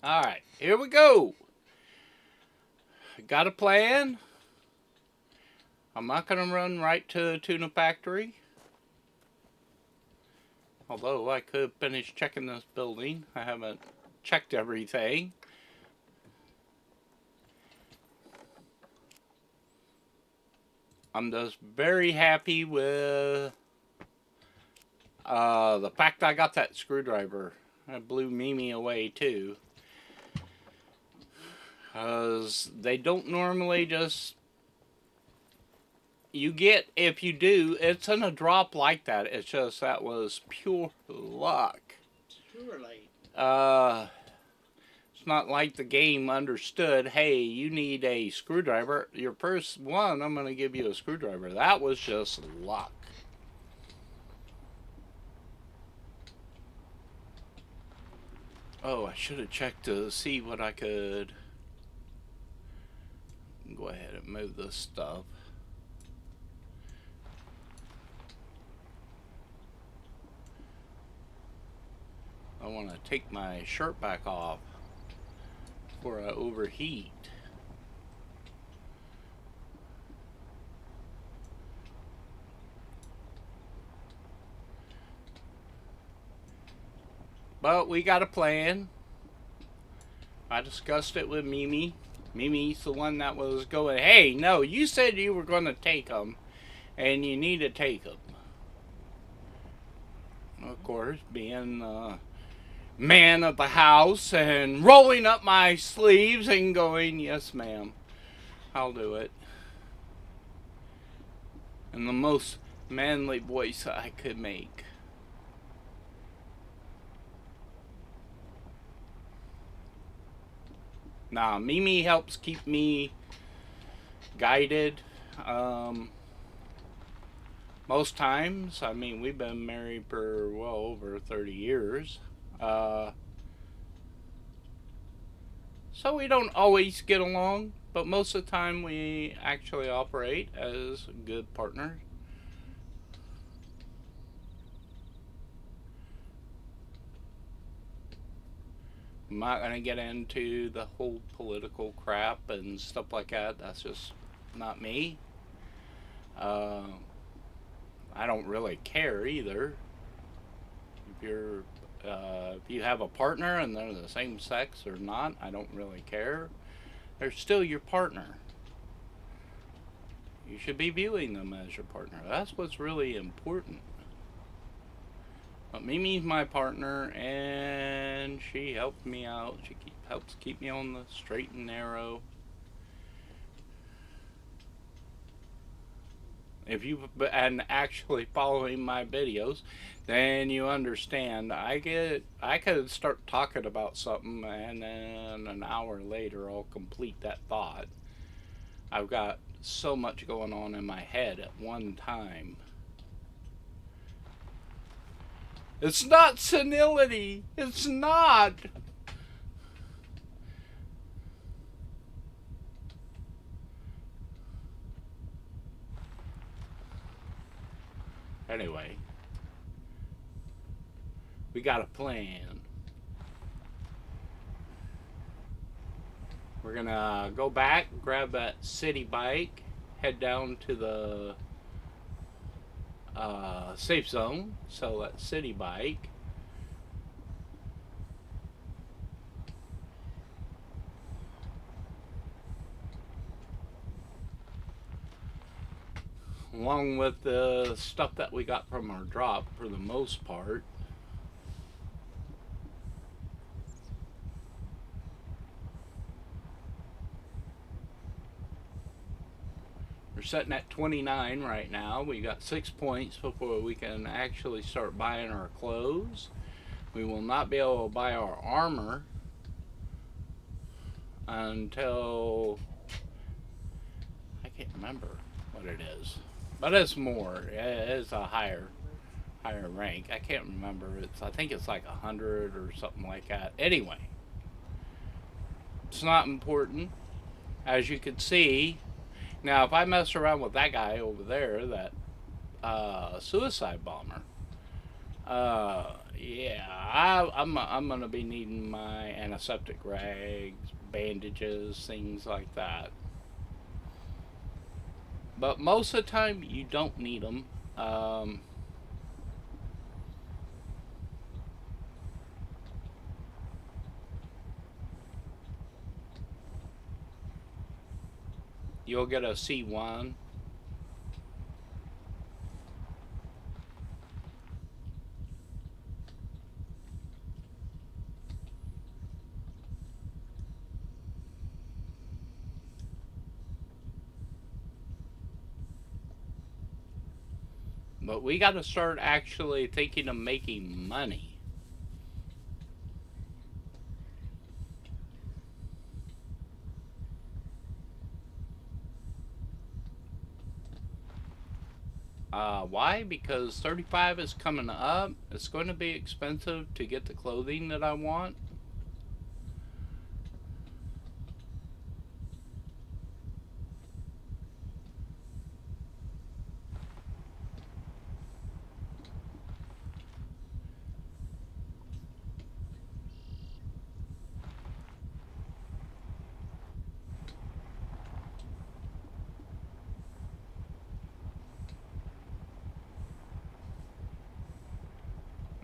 Alright, here we go. Got a plan. I'm not going to run right to the tuna factory. Although I could finish checking this building. I haven't checked everything. I'm just very happy with the fact I got that screwdriver. It blew Mimi away too. Because they don't normally just... You get, if you do, it's in a drop like that. It's just that was pure luck. Surely. It's not like the game understood, hey, you need a screwdriver. Your first one, I'm going to give you a screwdriver. That was just luck. Oh, I should have checked to see what I could... Go ahead and move this stuff. I want to take my shirt back off before I overheat. But we got a plan. I discussed it with Mimi. Mimi's the one that was going, hey, no, you said you were going to take them, and you need to take them. Of course, being the man of the house and rolling up my sleeves and going, yes, ma'am, I'll do it. In the most manly voice I could make. Nah, Mimi helps keep me guided. Most times, I mean, we've been married for well over 30 years. So we don't always get along, but most of the time we actually operate as good partners. I'm not going to get into the whole political crap and stuff like that. That's just not me. Uh, I don't really care either. If you have a partner and they're the same sex or not, I don't really care. They're still your partner. You should be viewing them as your partner. That's what's really important. But Mimi's my partner, and she helps me out. She helps keep me on the straight and narrow. If you've been actually following my videos, then you understand. I could start talking about something, and then an hour later, I'll complete that thought. I've got so much going on in my head at one time. It's not senility. It's not. Anyway, we got a plan. We're gonna go back, grab that city bike, head down to the safe zone, sell that city bike. Along with the stuff that we got from our drop for the most part. We're sitting at 29 right now. We got 6 points before we can actually start buying our clothes. We will not be able to buy our armor until I can't remember what it is, but it's more. It's a higher rank. I can't remember. I think it's like 100 or something like that. Anyway, it's not important, as you can see. Now, if I mess around with that guy over there, that suicide bomber, Yeah, I'm gonna be needing my antiseptic rags, bandages, things like that. But most of the time, you don't need them. Um, you'll get a C1. But we got to start actually thinking of making money. Why? Because 35 is coming up. It's going to be expensive to get the clothing that I want.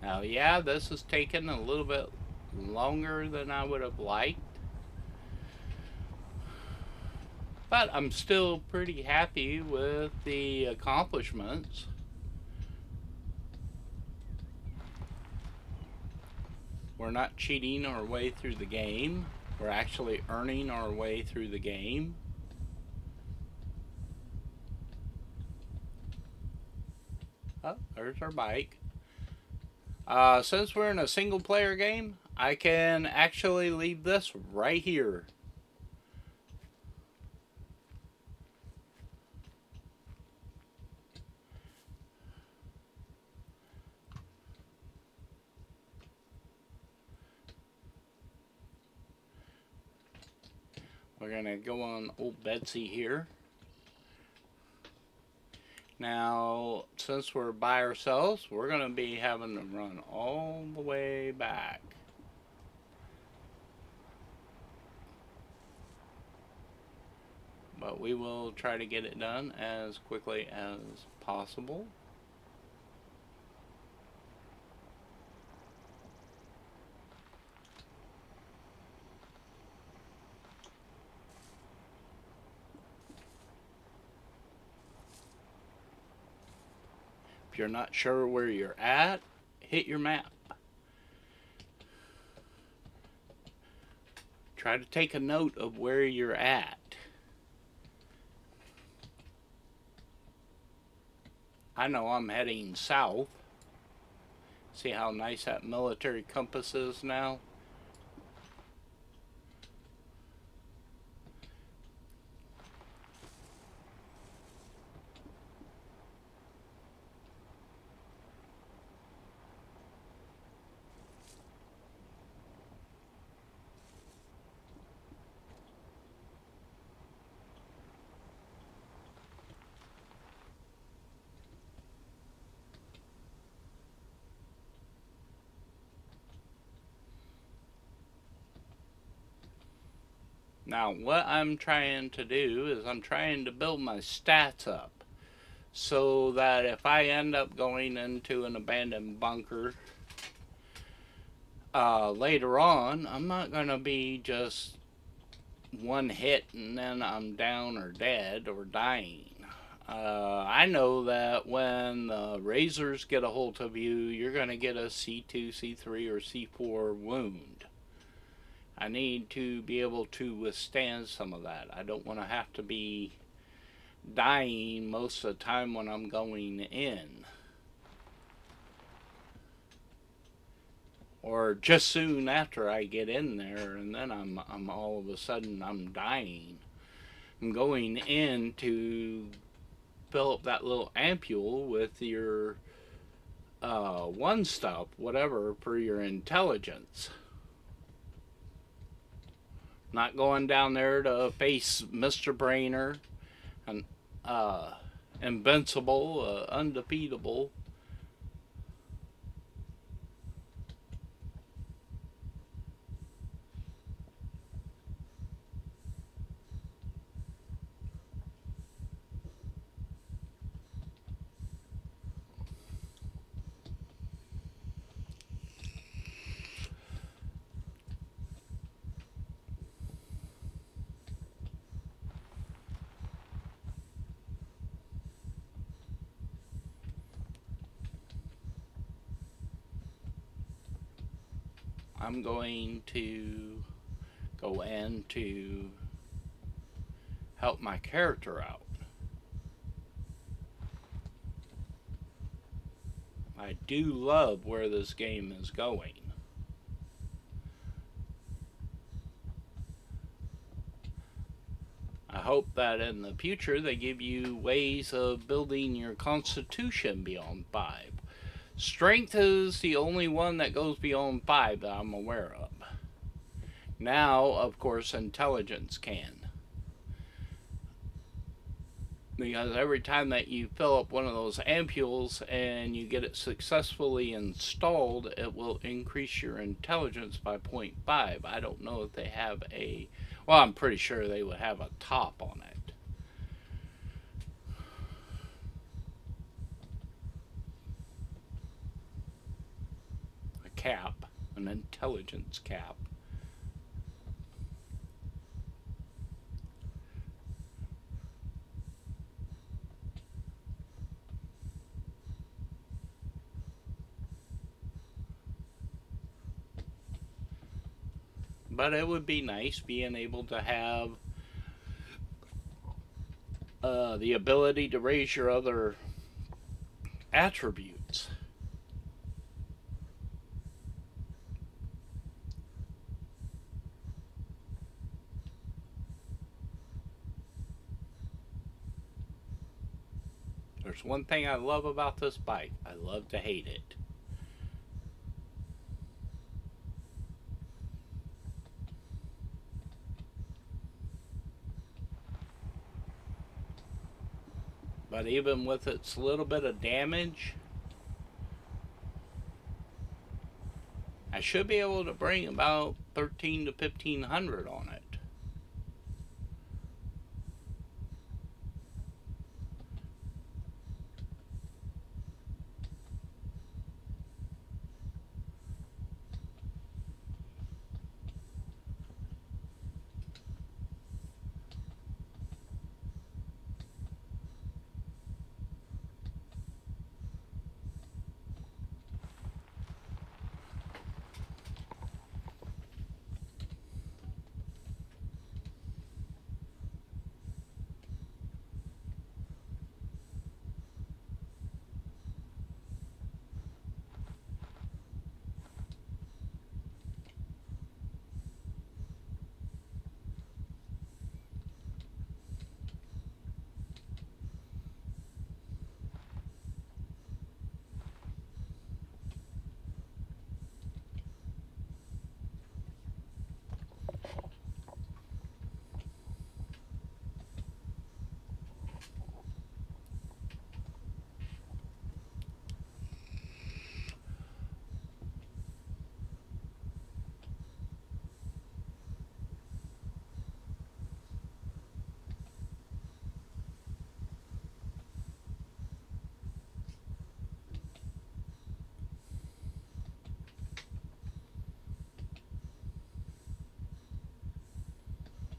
Now, yeah, this is taking a little bit longer than I would have liked, but I'm still pretty happy with the accomplishments. We're not cheating our way through the game. We're actually earning our way through the game. Oh, there's our bike. Since we're in a single player game, I can actually leave this right here. We're going to go on old Betsy here. Now, since we're by ourselves, we're going to be having to run all the way back. But we will try to get it done as quickly as possible. If you're not sure where you're at, hit your map. Try to take a note of where you're at. I know I'm heading south. See how nice that military compass is now? Now, what I'm trying to do is I'm trying to build my stats up so that if I end up going into an abandoned bunker later on, I'm not going to be just one hit and then I'm down or dead or dying. I know that when the razors get a hold of you, you're going to get a C2, C3, or C4 wound. I need to be able to withstand some of that. I don't want to have to be dying most of the time when I'm going in. Or just soon after I get in there and then I'm all of a sudden I'm dying. I'm going in to fill up that little ampule with your one stuff, whatever, for your intelligence. Not going down there to face Mr. Brainer and invincible, undefeatable. I'm going to go in to help my character out. I do love where this game is going. I hope that in the future they give you ways of building your constitution beyond 5. Strength is the only one that goes beyond 5 that I'm aware of. Now, of course, intelligence can. Because every time that you fill up one of those ampules and you get it successfully installed, it will increase your intelligence by zero point 0.5. I don't know if they have a. Well, I'm pretty sure they would have a top on it. A cap, an intelligence cap. But it would be nice being able to have the ability to raise your other attributes. There's one thing I love about this bike. I love to hate it. But even with its little bit of damage, I should be able to bring about 13 to 1500 on it.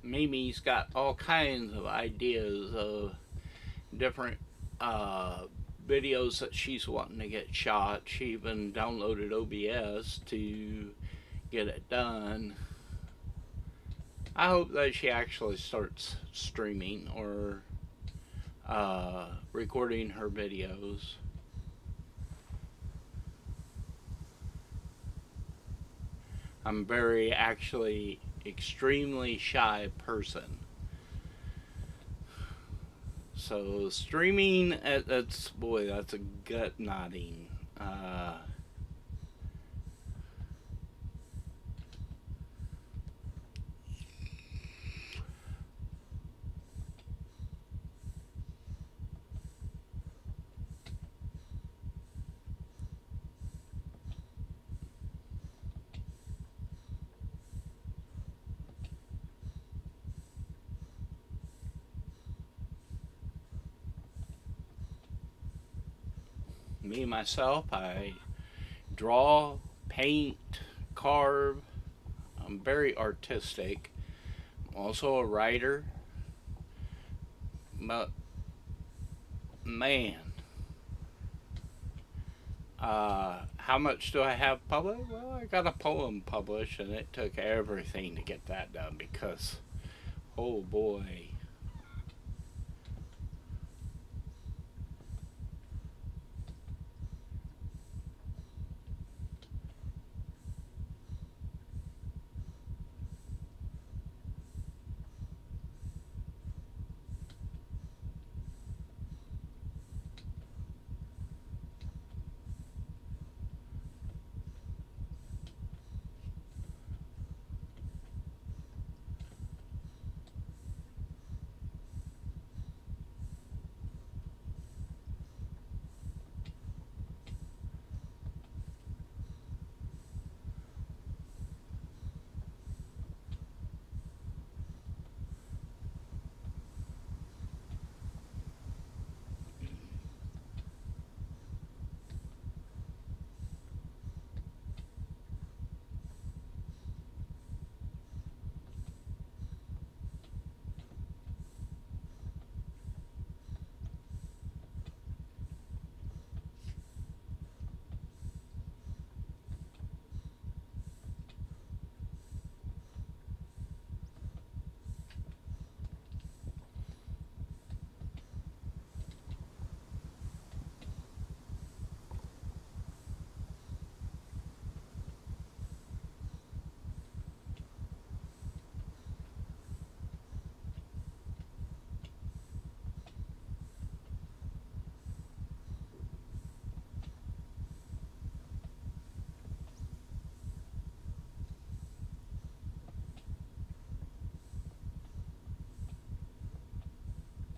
Mimi's got all kinds of ideas of different uh, videos that she's wanting to get shot. She even downloaded OBS to get it done. I hope that she actually starts streaming or recording her videos. I'm very actually extremely shy person. So streaming, that's boy, that's a gut nodding. Me myself, I draw, paint, carve. I'm very artistic. I'm also a writer. But man, How much do I have published? Well, I got a poem published, and it took everything to get that done because, oh boy.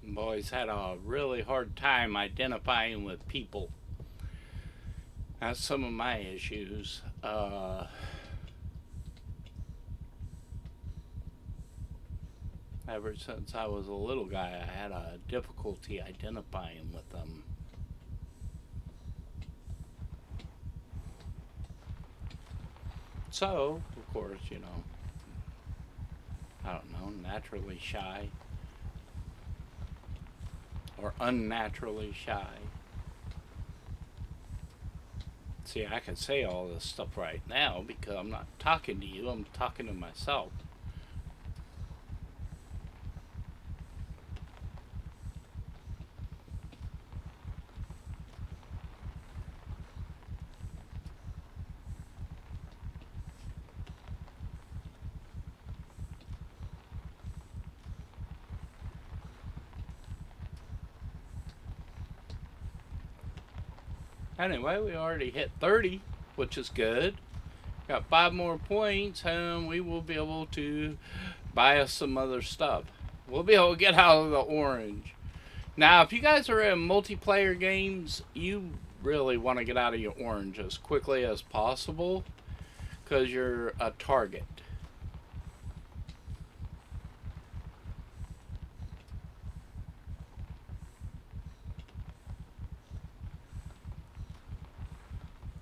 Boys had a really hard time identifying with people. That's some of my issues. Ever since I was a little guy, I had a difficulty identifying with them. So, of course, I don't know, naturally shy or unnaturally shy. See, I can say all this stuff right now because I'm not talking to you, I'm talking to myself. Anyway, we already hit 30, which is good. Got 5 more points, and we will be able to buy us some other stuff. We'll be able to get out of the orange. Now, if you guys are in multiplayer games, you really want to get out of your orange as quickly as possible because you're a target.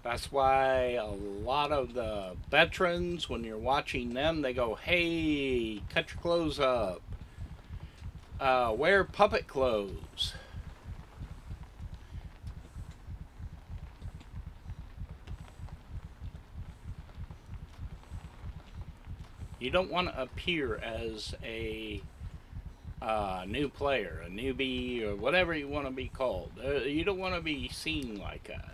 That's why a lot of the veterans, when you're watching them, they go, hey, cut your clothes up. Wear puppet clothes. You don't want to appear as a new player, a newbie, or whatever you want to be called. You don't want to be seen like that.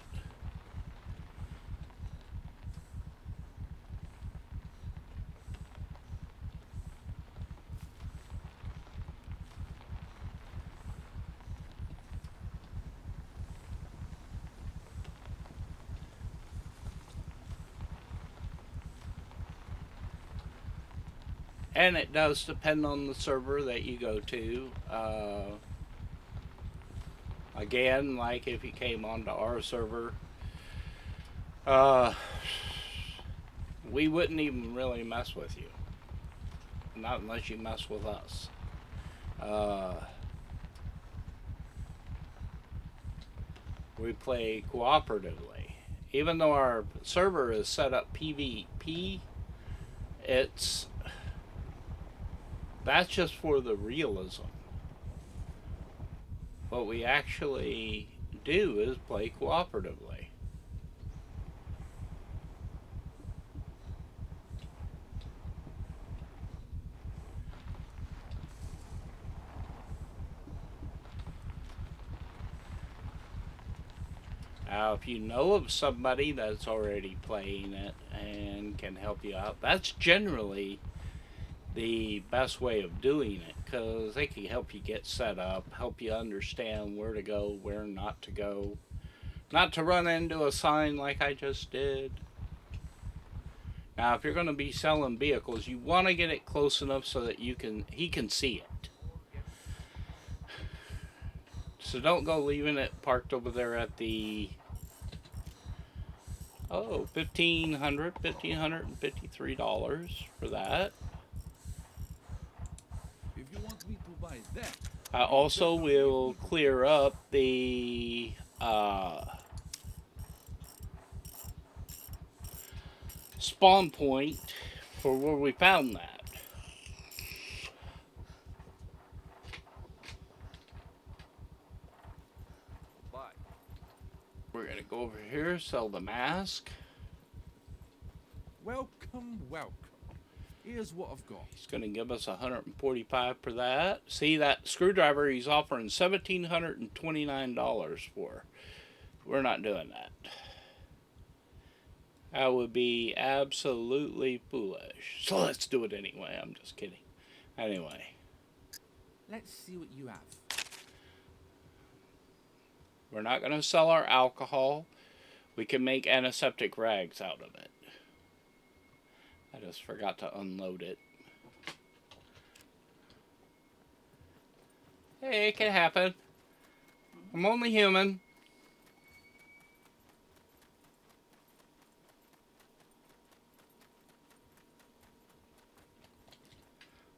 And it does depend on the server that you go to. Again, like if you came onto our server, uh, we wouldn't even really mess with you. Not unless you mess with us. Uh, we play cooperatively. Even though our server is set up PvP, it's that's just for the realism. What we actually do is play cooperatively. Now, if you know of somebody that's already playing it and can help you out, that's generally the best way of doing it because they can help you get set up, help you understand where to go, where not to go, not to run into a sign like I just did. Now, if you're going to be selling vehicles, you want to get it close enough so that he can see it. So don't go leaving it parked over there at the $1,553 for that. If you want me to buy that, I you also definitely will need to. clear up the spawn point for where we found that. Buy. We're gonna go over here, sell the mask. Welcome, welcome. Here's what I've got. He's gonna give us 145 for that. See that screwdriver he's offering $1,729 for. We're not doing that. That would be absolutely foolish. So let's do it anyway. I'm just kidding. Anyway, Let's see what you have. we're not gonna sell our alcohol. We can make antiseptic rags out of it. I just forgot to unload it. Hey, it can happen. I'm only human.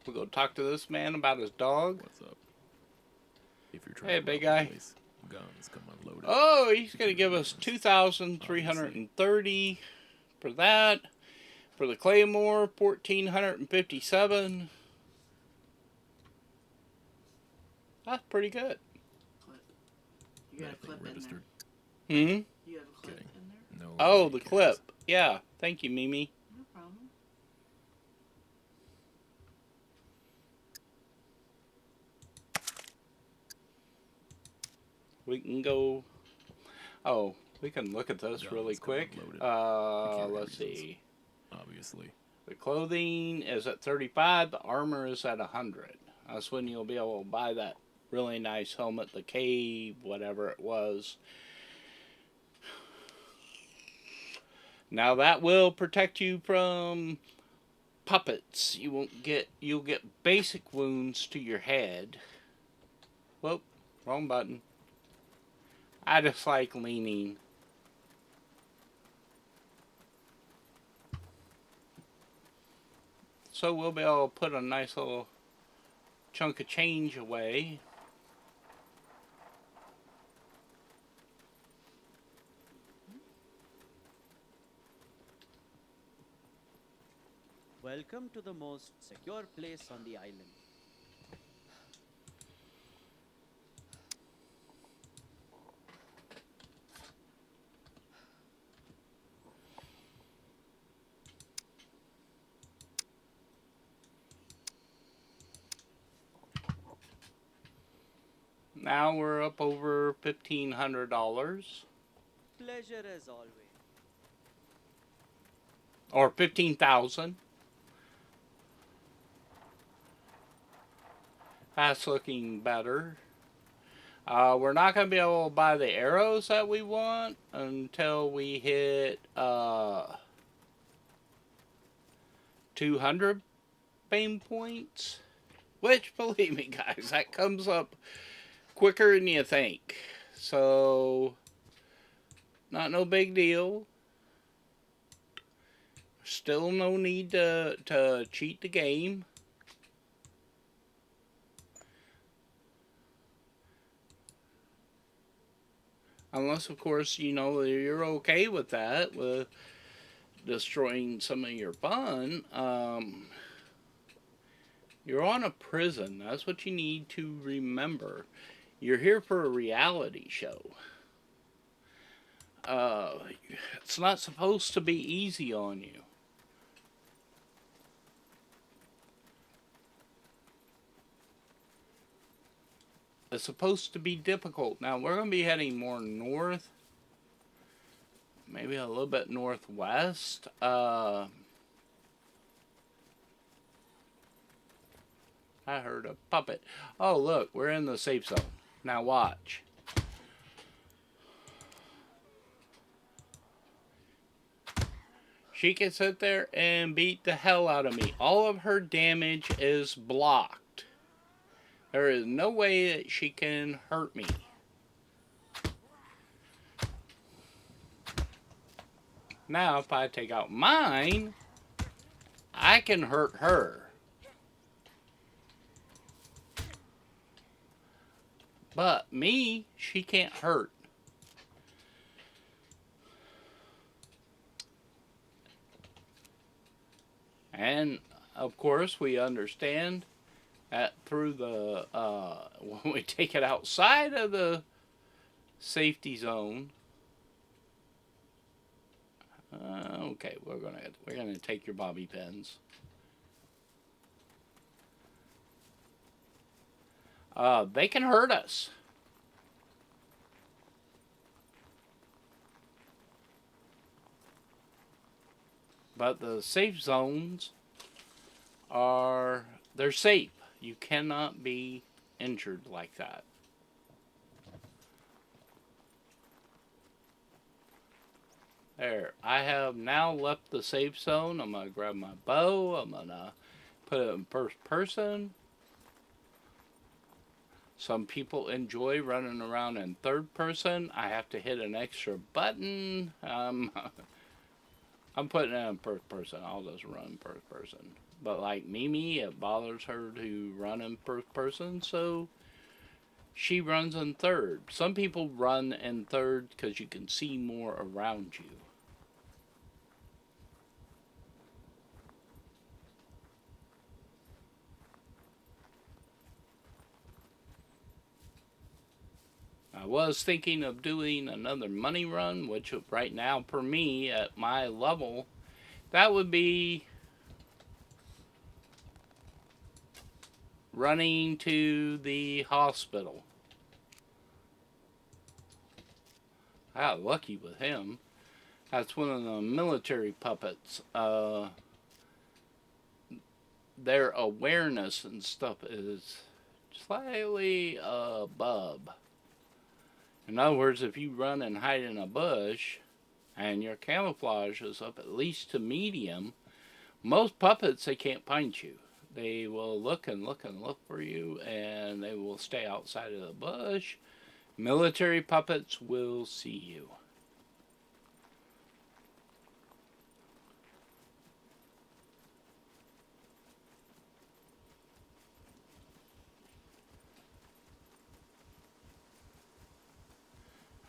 We'll go talk to this man about his dog. What's up? If you're trying Hey, to big rob the guy. place, guns come unloaded. Oh, he's gonna give us 2,330 for that. For the Claymore, 1,457. That's pretty good. Clip. You got a clip in registered. there. Hmm. You have a clip Okay. in there. No. Oh, the clip. Yeah. Thank you, Mimi. No problem. We can go. Oh, we can look at this Guns really come quick. unloaded. Security Let's reasons. see. Obviously. The clothing is at 35. The armor is at 100. That's when you'll be able to buy that really nice helmet, the cave, whatever it was. Now that will protect you from puppets. You'll get basic wounds to your head. Whoop, wrong button. I just like leaning. So we'll be able to put a nice little chunk of change away. Welcome to the most secure place on the island. Now we're up over $1,500. Pleasure as always. Or 15,000. That's looking better. We're not going to be able to buy the arrows that we want until we hit 200 fame points. Which, believe me, guys, that comes up quicker than you think. So, not no big deal. Still no need to cheat the game. Unless, of course, you know, you're okay with that, with destroying some of your fun. You're on a prison. That's what you need to remember. You're here for a reality show. It's not supposed to be easy on you. It's supposed to be difficult. Now, we're going to be heading more north. maybe a little bit northwest. I heard a puppet. Oh, look, we're in the safe zone. Now watch. She can sit there and beat the hell out of me. All of her damage is blocked. There is no way that she can hurt me. Now, if I take out mine, I can hurt her. But me, she can't hurt. And, of course, we understand that through the, when we take it outside of the safety zone. Okay, we're gonna take your bobby pins. They can hurt us. But the safe zones they're safe. You cannot be injured like that. There, I have now left the safe zone. I'm gonna grab my bow. I'm gonna put it in first person. Some people enjoy running around in third person. I have to hit an extra button. I'm putting it in first person. I'll just run first person. But like Mimi, it bothers her to run in first person, so she runs in third. Some people run in third because you can see more around you. I was thinking of doing another money run, which right now, for me, at my level, that would be running to the hospital. I got lucky with him. That's one of the military puppets. Their awareness and stuff is slightly above. In other words, if you run and hide in a bush and your camouflage is up at least to medium, most puppets, they can't find you. They will look and look and look for you, and they will stay outside of the bush. Military puppets will see you.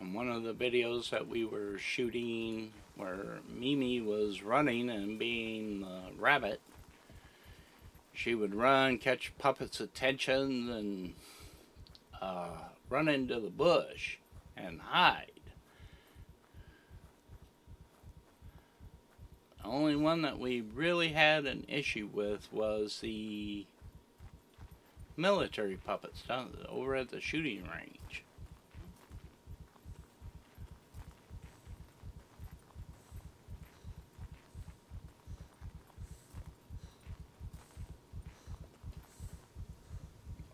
And one of the videos that we were shooting where Mimi was running and being the rabbit, she would run, catch puppets' attention, and run into the bush and hide. The only one that we really had an issue with was the military puppets down over at the shooting range.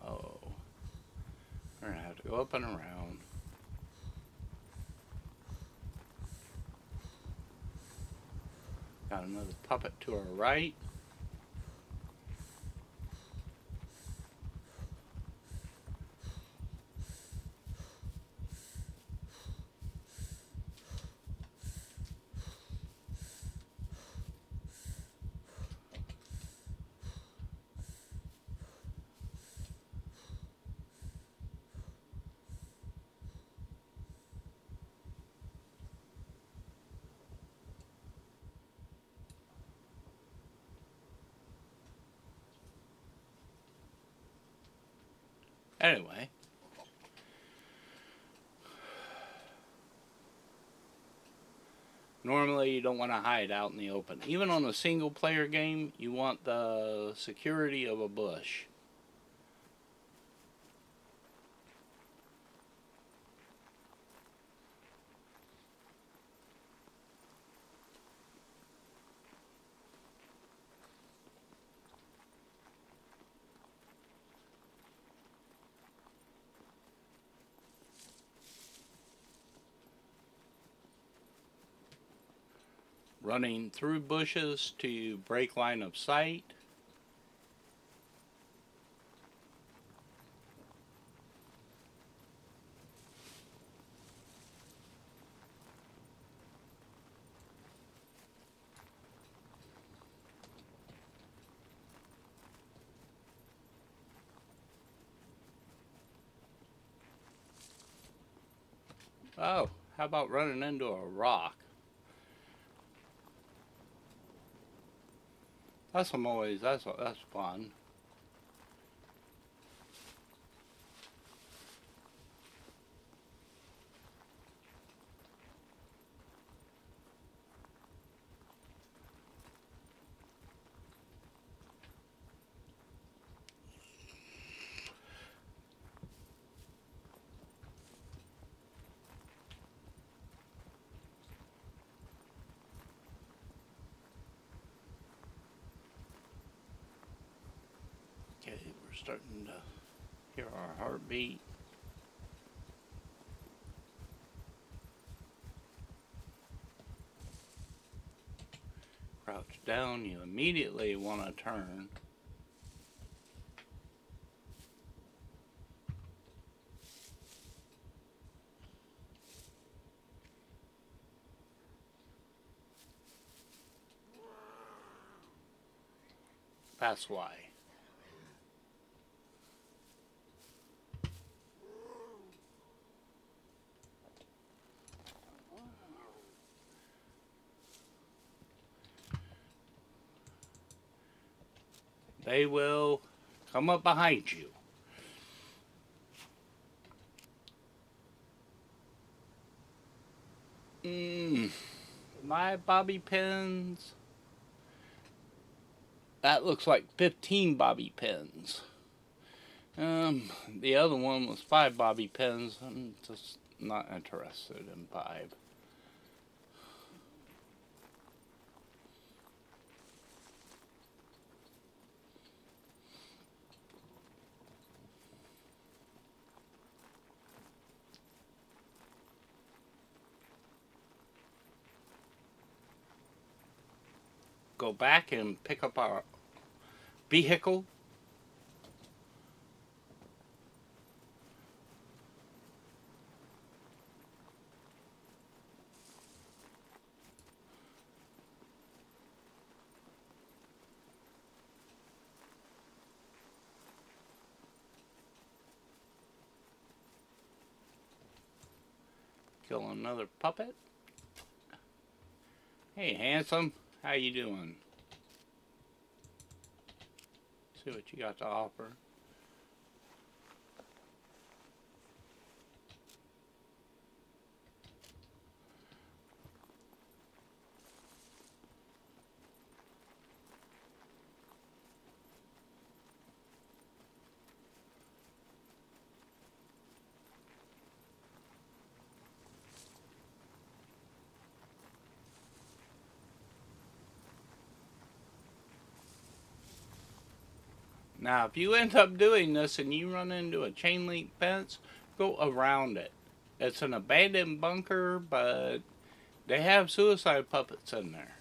Oh, we're gonna have to go up and around. Got another puppet to our right. Anyway. Normally you don't want to hide out in the open. Even on a single player game, you want the security of a bush. running through bushes to break line of sight. Oh, how about running into a rock? That's fun. Okay, we're starting to hear our heartbeat. Crouch down, you immediately want to turn. That's why. They will come up behind you. My bobby pins. That looks like 15 bobby pins. The other one was 5 bobby pins. I'm just not interested in 5. Go back and pick up our vehicle. Kill another puppet. Hey, handsome. How you doing? See what you got to offer. Now, if you end up doing this and you run into a chain link fence, go around it. It's an abandoned bunker, but they have suicide puppets in there.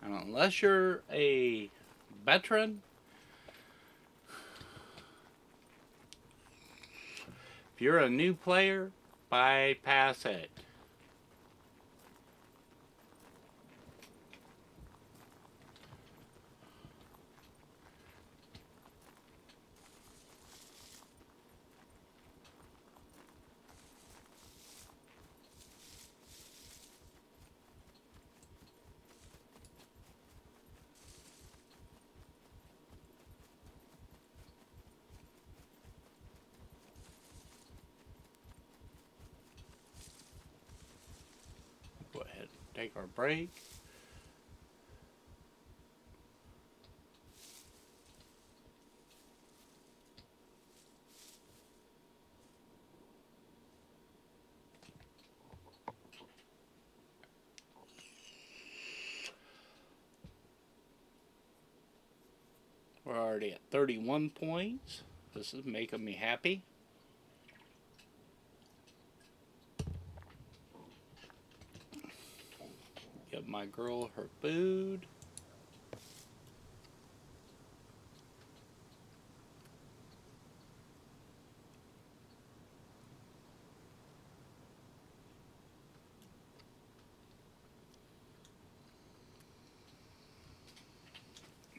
And unless you're a veteran, if you're a new player, bypass it. Go ahead and take our break. We're already at 31 points. This is making me happy. Give my girl her food.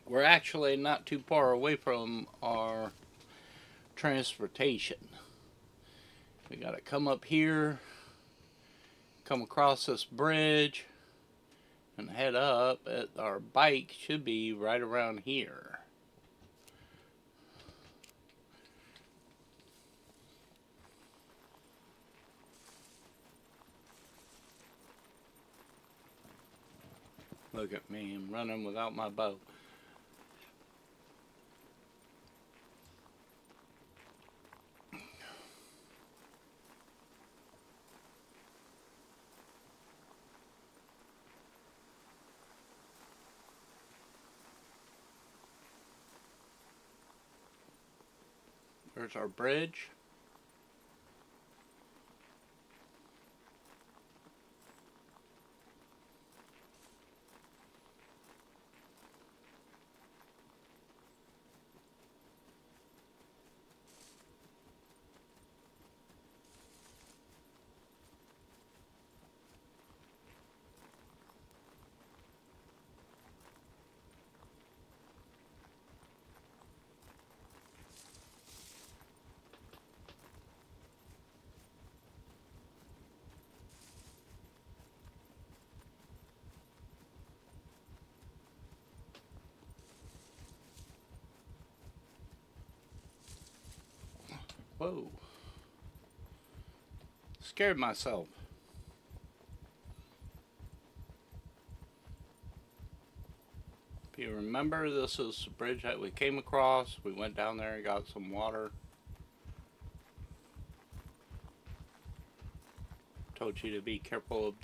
We're actually not too far away from our transportation. We gotta come up here, come across this bridge, and head up. Our bike should be right around here. Look at me, I'm running without my bow. There's our bridge. Whoa. Scared myself. If you remember, this is the bridge that we came across. We went down there and got some water. Told you to be careful of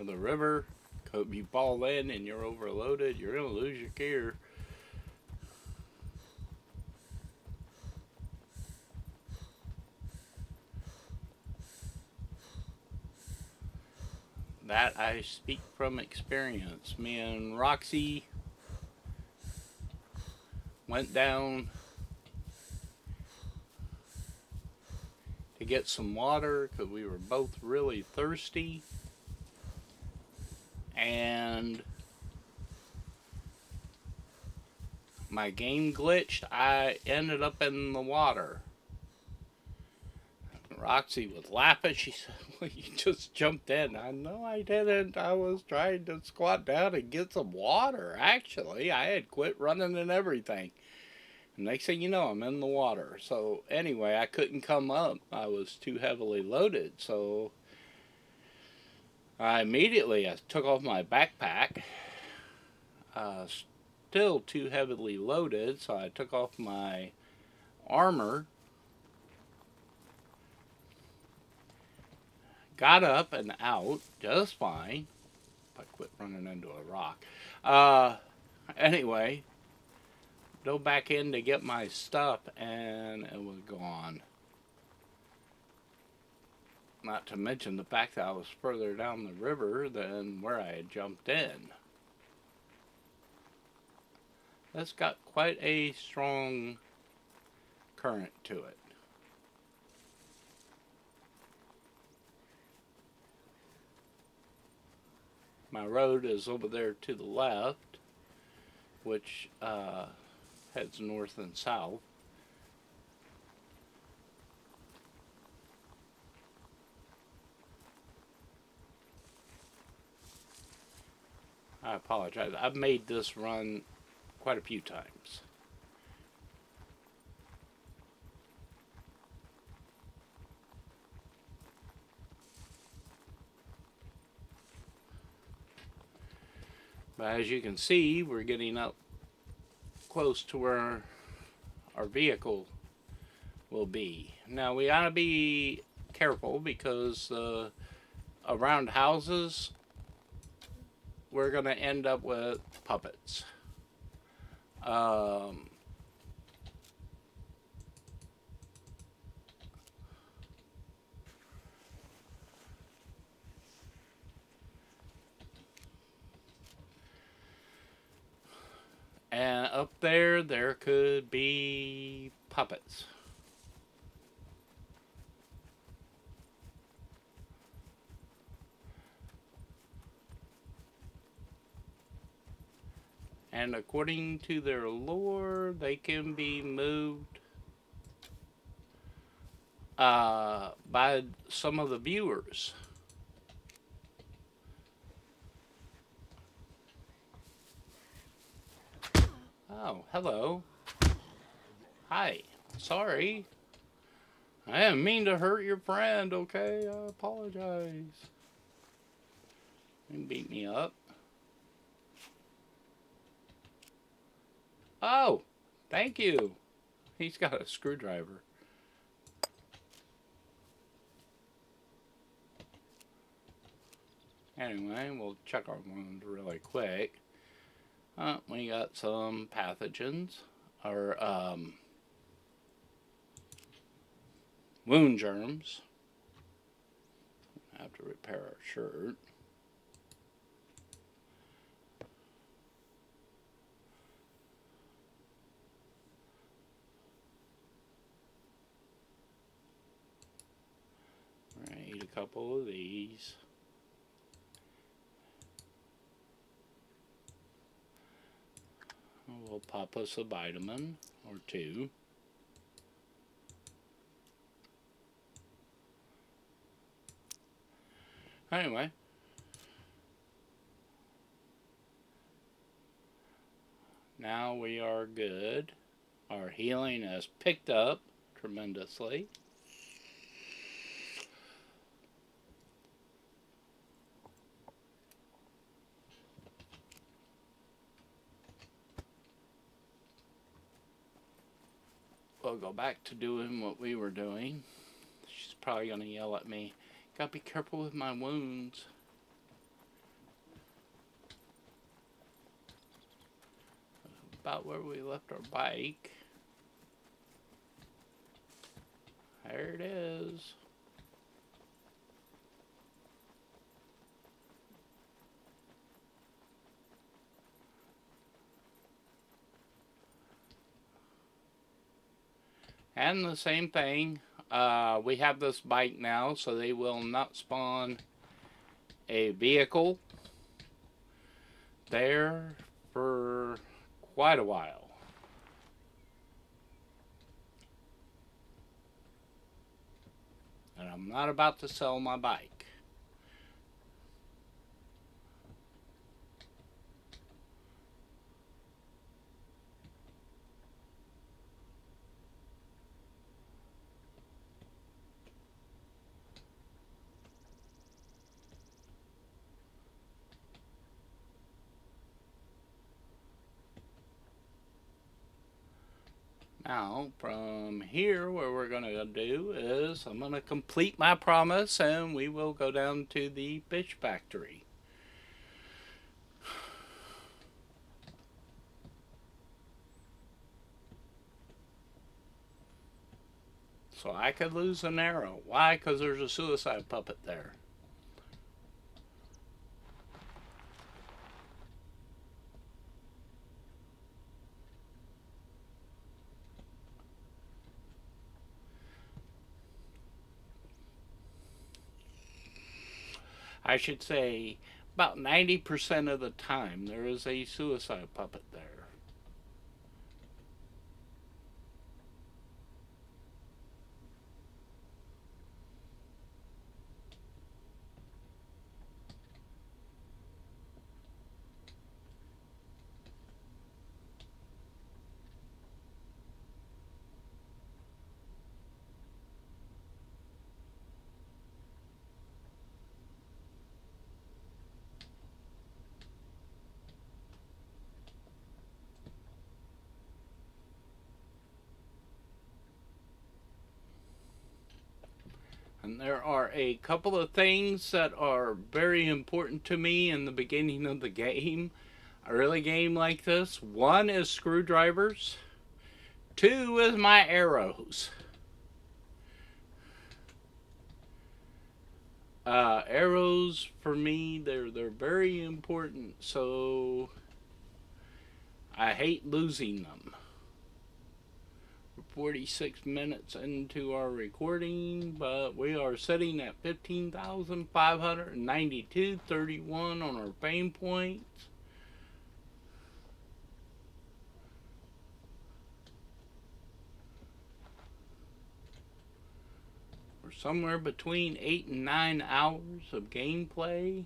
the river. If you fall in and you're overloaded, you're going to lose your gear. That I speak from experience. Me and Roxy went down to get some water because we were both really thirsty. And my game glitched. I ended up in the water. Roxy was laughing. She said, well, you just jumped in. I know I didn't. I was trying to squat down and get some water, actually. I had quit running and everything. And next thing you know, I'm in the water. So anyway, I couldn't come up. I was too heavily loaded. So I took off my backpack. Still too heavily loaded. So I took off my armor. Got up and out just fine. If I quit running into a rock. Anyway, go back in to get my stuff and it was gone. Not to mention the fact that I was further down the river than where I had jumped in. That's got quite a strong current to it. My road is over there to the left, which heads north and south. I apologize. I've made this run quite a few times. But as you can see, we're getting up close to where our vehicle will be. Now we gotta be careful because around houses we're gonna end up with puppets. Um, and up there, there could be puppets. And according to their lore, they can be moved by some of the viewers. Oh, hello. Hi. Sorry. I didn't mean to hurt your friend, okay? I apologize. You beat me up. Oh, thank you. He's got a screwdriver. Anyway, we'll check our wounds really quick. We got some pathogens, or wound germs. I have to repair our shirt. We're gonna eat a couple of these. We'll pop us a vitamin or two. Anyway. Now we are good. Our healing has picked up tremendously. We'll go back to doing what we were doing. She's probably going to yell at me. Gotta be careful with my wounds. About where we left our bike. There it is. And the same thing, we have this bike now, so they will not spawn a vehicle there for quite a while. And I'm not about to sell my bike. Now, from here, what we're going to do is I'm going to complete my promise and we will go down to the fish factory. So I could lose an arrow. Why? Because there's a suicide puppet there. I should say about 90% of the time there is a suicide puppet there. And there are a couple of things that are very important to me in the beginning of the game. early game like this. One is screwdrivers. Two is my arrows. Arrows for me, they're very important. So I hate losing them. We're 46 minutes into our recording, but we are sitting at 15,592.31 on our fame points. We're somewhere between 8 and 9 hours of gameplay.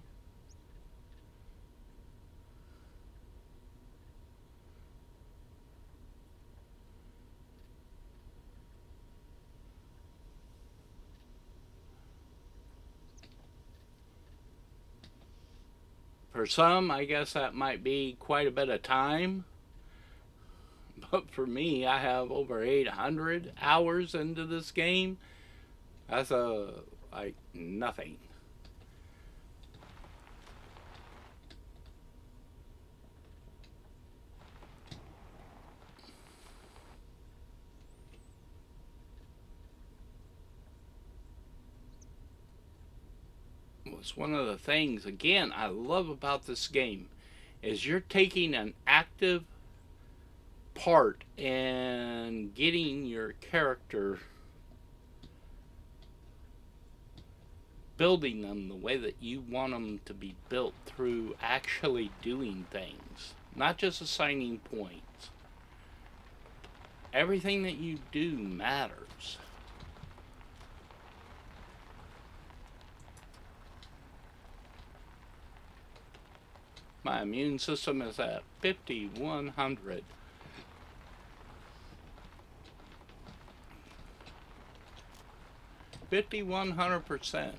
For some, I guess that might be quite a bit of time. But for me, I have over 800 hours into this game. That's like nothing. It's one of the things, again, I love about this game is you're taking an active part in getting your character, building them the way that you want them to be built through actually doing things, not just assigning points. Everything that you do matters. My immune system is at 5,100. %5,100.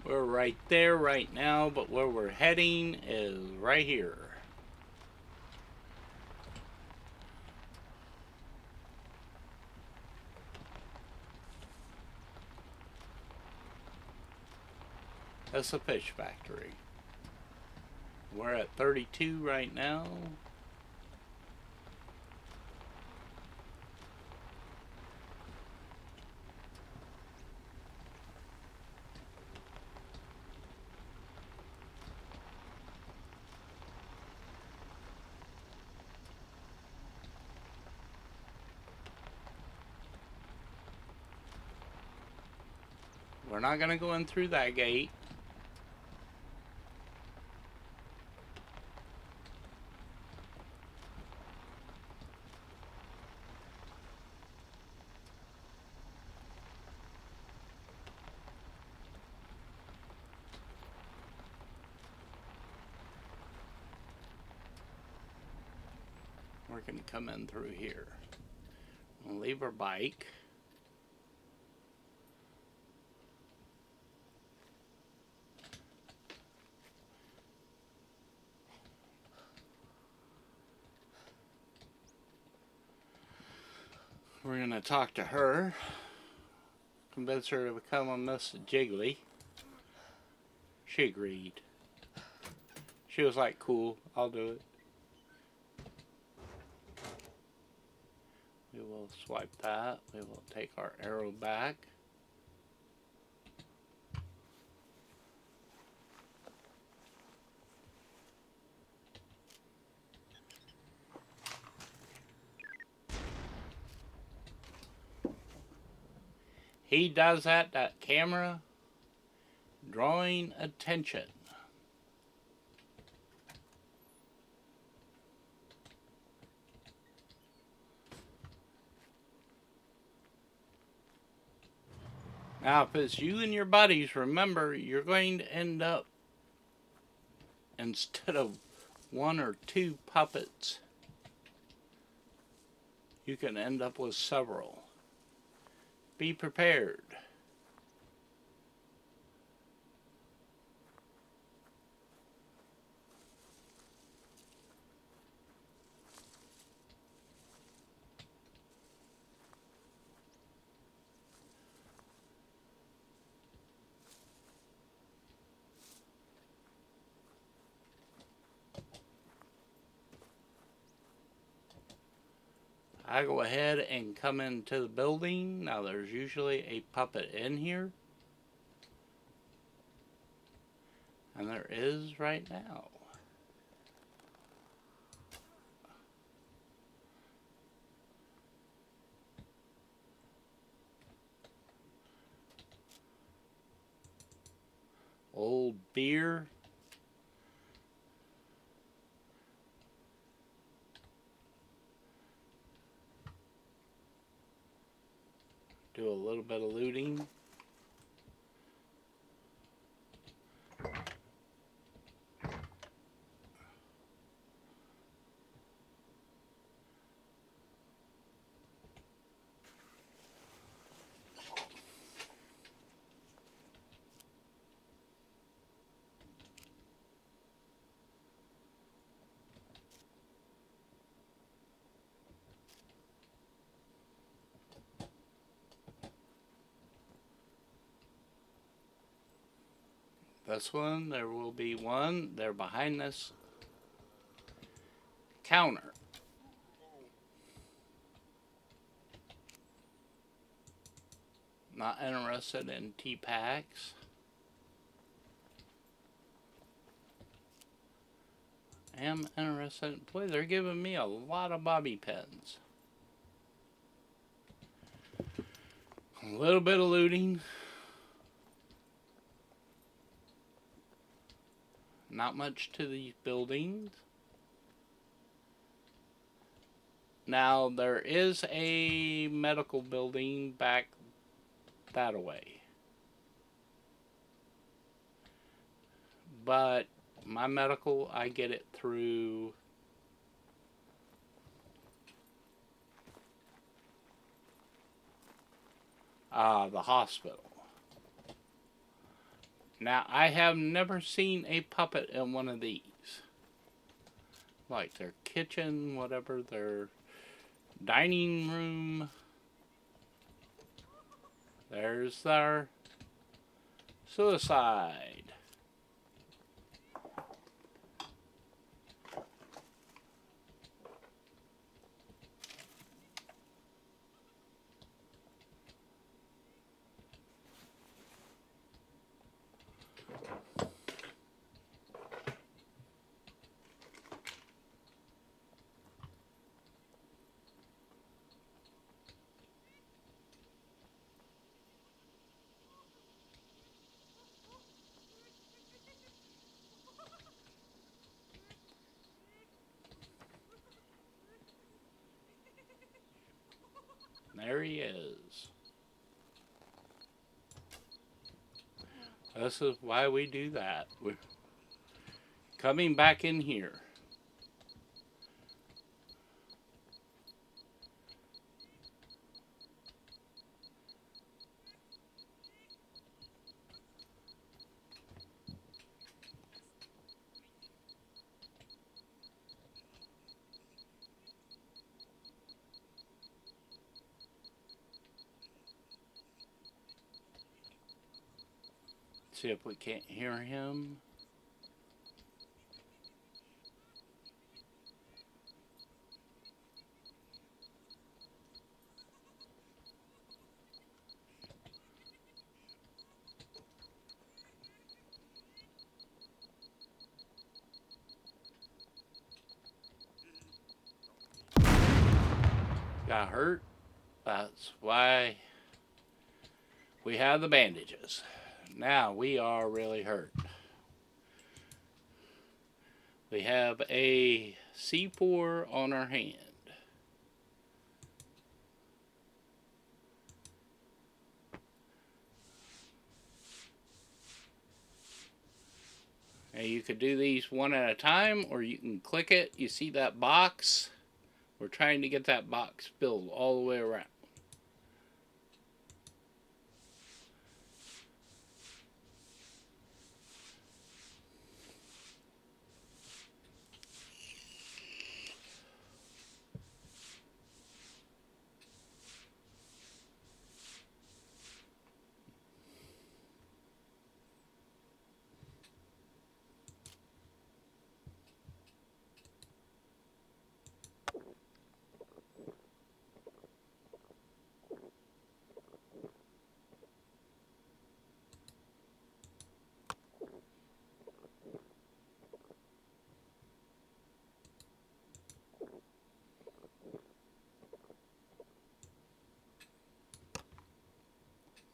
We're right there right now, but where we're heading is right here. That's a fish factory. We're at 32 right now. We're not going to go in through that gate. We're going to come in through here. We'll leave our bike. We're going to talk to her, convince her to become a Miss Jiggly. She agreed. She was like, cool, I'll do it. We will swipe that. We will take our arrow back. He does that camera, drawing attention. Now, if it's you and your buddies, remember, you're going to end up, instead of 1 or 2 puppets, you can end up with several. Be prepared. I go ahead and come into the building. Now there's usually a puppet in here. And there is right now. Old beer. Do a little bit of looting. This one, there will be one. They're behind this counter. Not interested in tea packs. Am interested. Boy, they're giving me a lot of bobby pins. A little bit of looting. Not much to these buildings. Now, there is a medical building back that way. But my medical, I get it through the hospital. Now, I have never seen a puppet in one of these. Like their kitchen, whatever, their dining room. There's their suicide. There he is. This is why we do that. We're coming back in here. See if we can't hear him. Got hurt. That's why we have the bandages. Now we are really hurt. We have a C4 on our hand. And you could do these one at a time, or you can click it. You see that box? We're trying to get that box filled all the way around.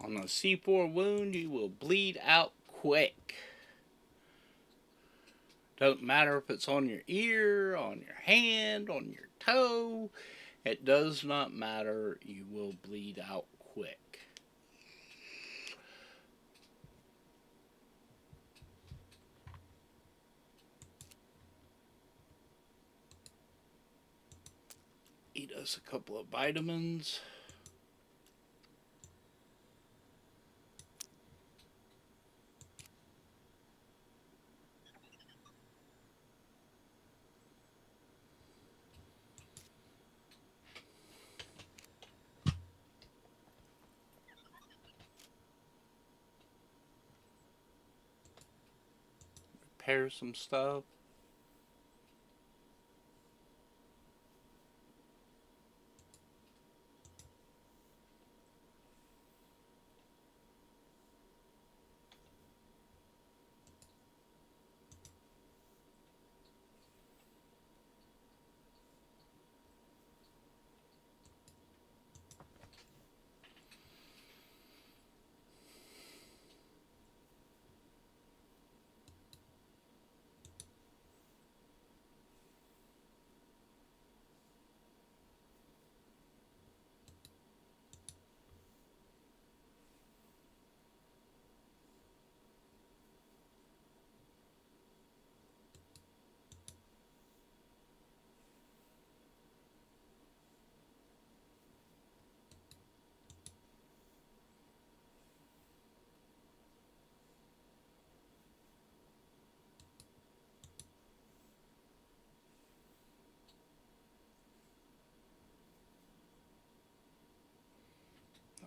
On a C4 wound, you will bleed out quick. Doesn't matter if it's on your ear, on your hand, on your toe. It does not matter. You will bleed out quick. Eat us a couple of vitamins. Repair some stuff.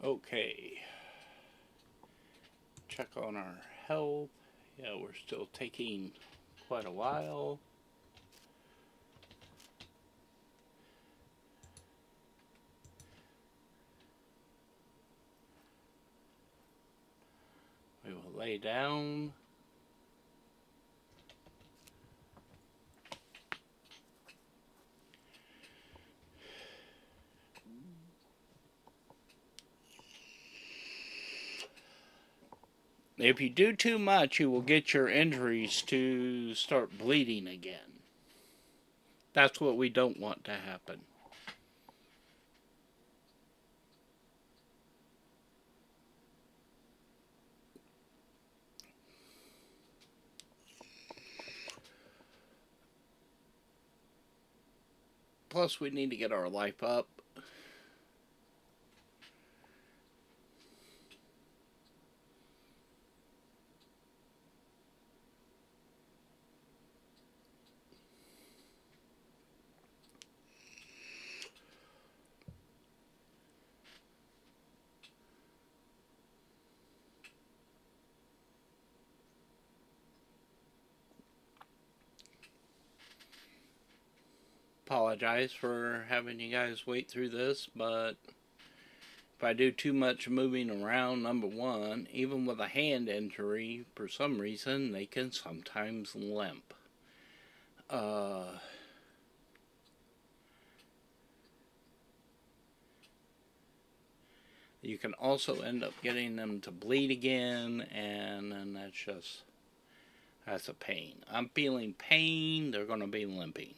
Okay. Check on our health. Yeah, we're still taking quite a while. We will lay down. If you do too much, you will get your injuries to start bleeding again. That's what we don't want to happen. Plus, we need to get our life up. Apologize for having you guys wait through this, but if I do too much moving around, number one, even with a hand injury, for some reason, they can sometimes limp. You can also end up getting them to bleed again, and then that's a pain. I'm feeling pain, they're going to be limping.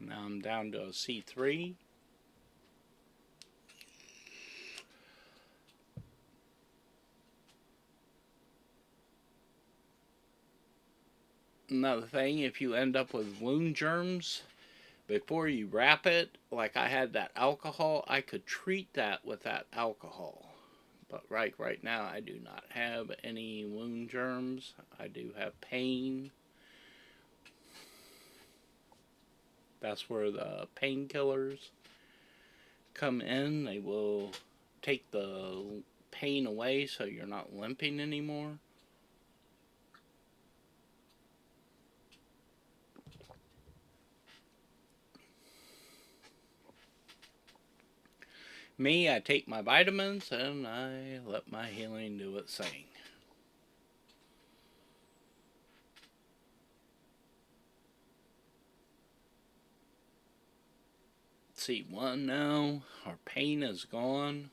Now I'm down to a C3. Another thing, if you end up with wound germs, before you wrap it, like I had that alcohol, I could treat that with that alcohol. But right now, I do not have any wound germs. I do have pain. That's where the painkillers come in. They will take the pain away so you're not limping anymore. Me, I take my vitamins and I let my healing do its thing. See, one now. Our pain is gone.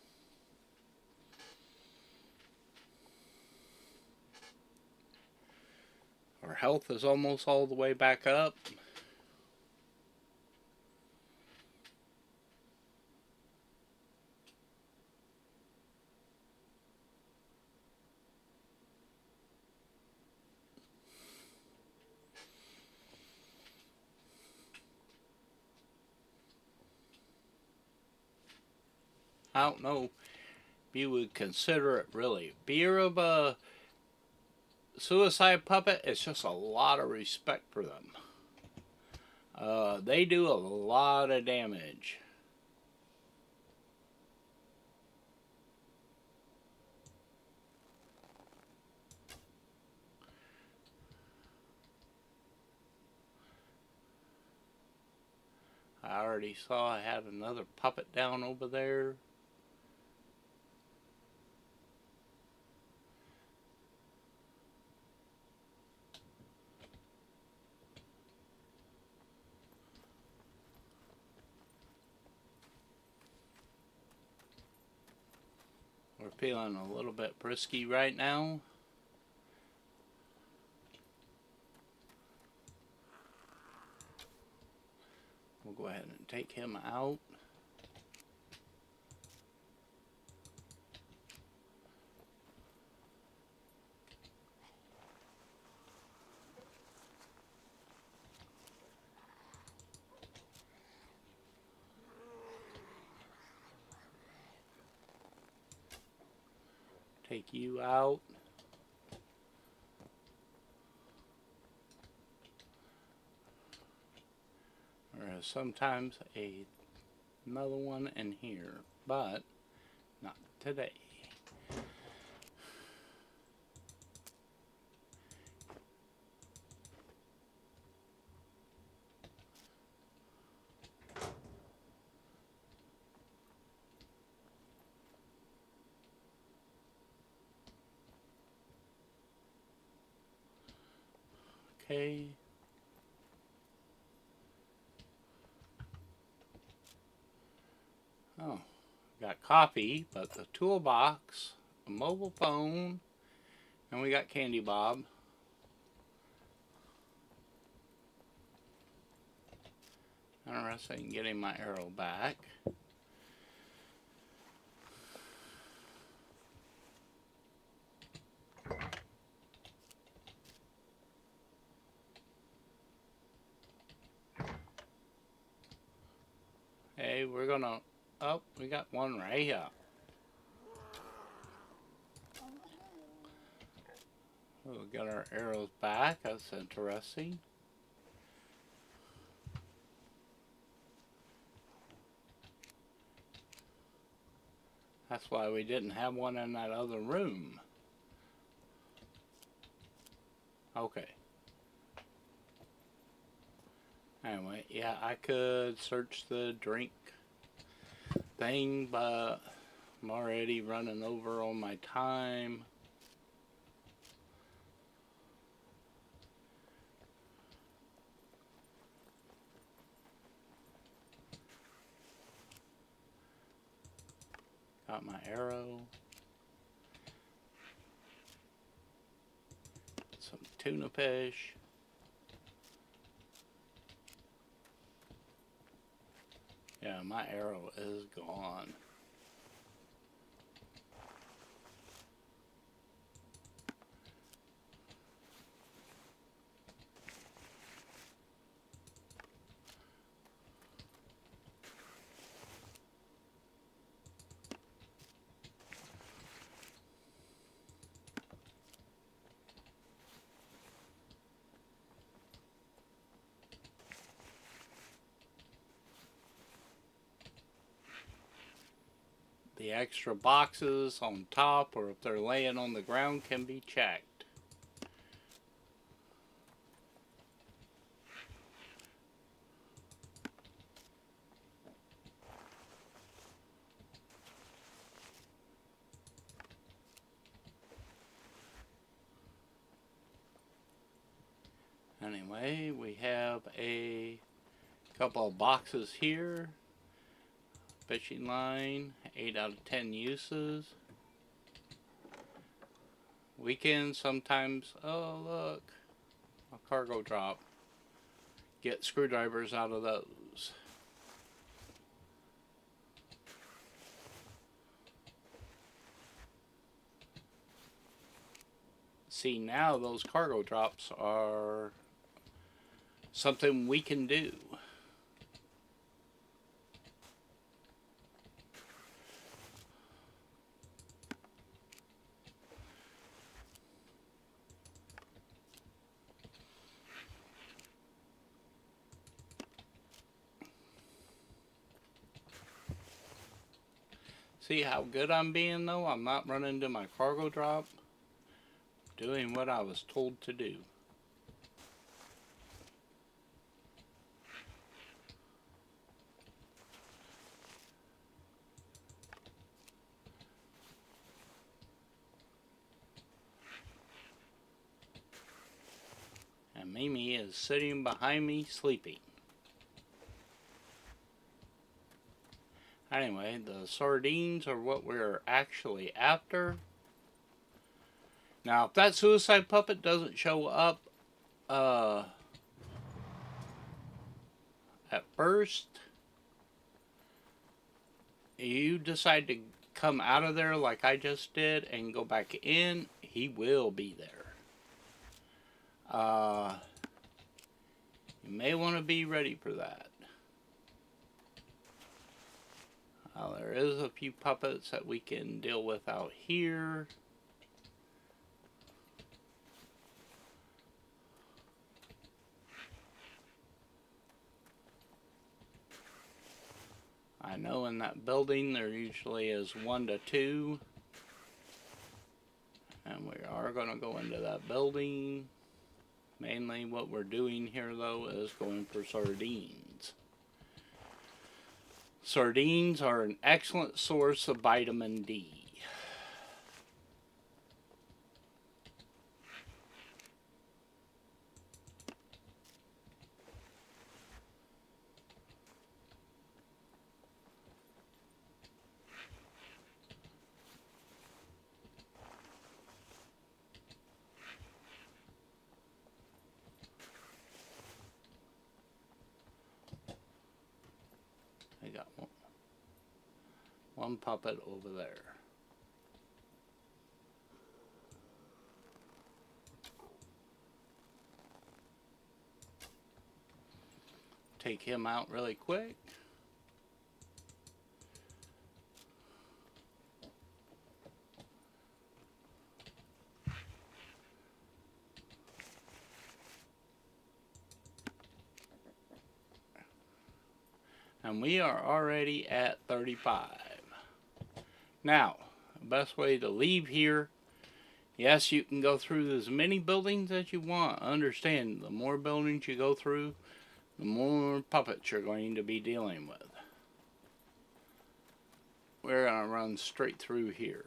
Our health is almost all the way back up. I don't know if you would consider it really fear of a suicide puppet. It's just a lot of respect for them. They do a lot of damage. I already saw I had another puppet down over there. We're feeling a little bit frisky right now. We'll go ahead and take him out. Take you out. There is sometimes another one in here, but not today. Okay. Oh, got coffee, but the toolbox, a mobile phone, and we got Candy Bob. Interested in getting my arrow back. Hey, we're gonna... Oh, we got one right here. We'll get our arrows back. That's interesting. That's why we didn't have one in that other room. Okay. Anyway, yeah, I could search the drink thing, but I'm already running over on my time. Got my arrow. Some tuna fish. Yeah, my arrow is gone. The extra boxes on top, or if they're laying on the ground, can be checked. Anyway, we have a couple of boxes here. Fishing line, 8 out of 10 uses. Weekends sometimes, oh look, a cargo drop. Get screwdrivers out of those. See, now those cargo drops are something we can do. See how good I'm being though? I'm not running to my cargo drop. Doing what I was told to do. And Mimi is sitting behind me sleeping. Anyway, the sardines are what we're actually after. Now, if that suicide puppet doesn't show up at first, you decide to come out of there like I just did and go back in, he will be there. You may want to be ready for that. There is a few puppets that we can deal with out here. I know in that building there usually is 1 to 2. And we are going to go into that building. Mainly what we're doing here though is going for sardines. Sardines are an excellent source of vitamin D. I got one puppet over there. Take him out really quick. And we are already at 35. Now, the best way to leave here, yes, you can go through as many buildings as you want. Understand, the more buildings you go through, the more puppets you're going to be dealing with. We're going to run straight through here.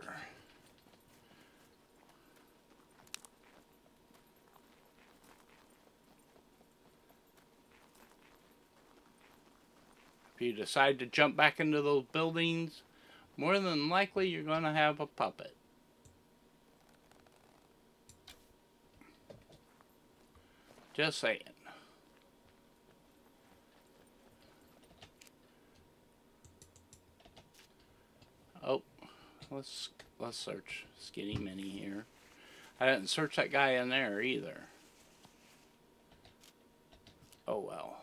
If you decide to jump back into those buildings, more than likely you're going to have a puppet. Just saying. Oh, let's search Skinny Minnie here. I didn't search that guy in there either. Oh well.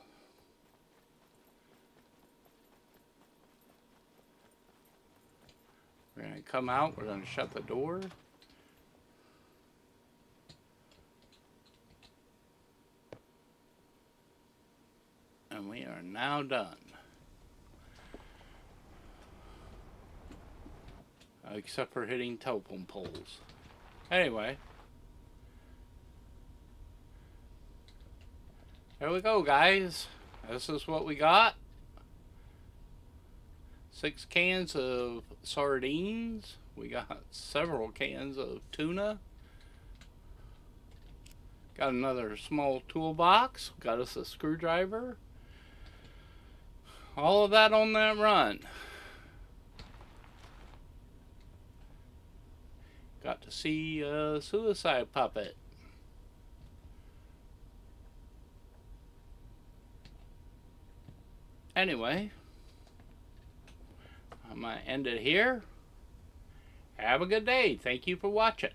We're going to come out. We're going to shut the door. And we are now done. Except for hitting telephone poles. Anyway. There we go, guys. This is what we got. 6 cans of sardines. We got several cans of tuna. Got another small toolbox. Got us a screwdriver. All of that on that run. Got to see a suicide puppet. Anyway, I'm going to end it here. Have a good day. Thank you for watching.